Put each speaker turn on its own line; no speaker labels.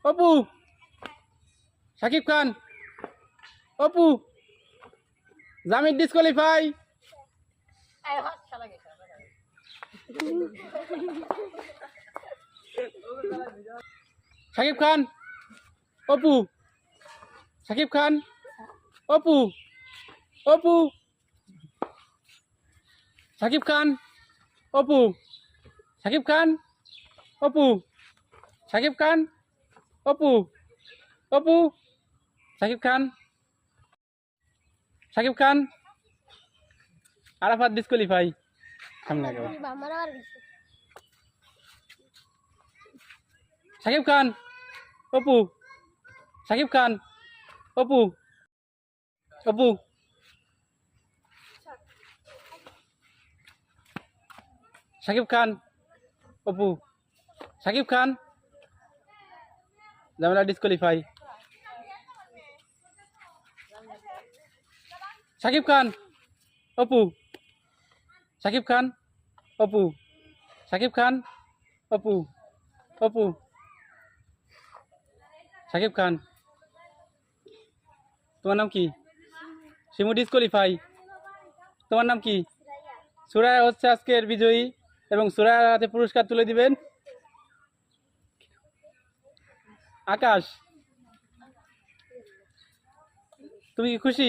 Apu Shakib Khan Apu Jamir disqualify Shakib Khan Apu Shakib Khan Apu Apu Shakib Khan Apu Shakib Khan Apu Shakib Khan Apu Apu Shakib Khan Shakib Khan Arafat disqualify সামনে একেবারে Shakib Khan Apu Shakib Khan Apu Apu Shakib Khan Apu Shakib Khan Jamila disqualify Shakib Khan Apu Shakib Khan Apu Shakib Khan Apu Apu Shakib Khan তোমার নাম কি শিমু ডিসকোয়ালিফাই তোমার নাম কি সুরায়া হচ্ছে আজকের বিজয়ী এবং সুরায়ার হাতে পুরস্কার তুলে দিবেন আকাশ তুমি কি খুশি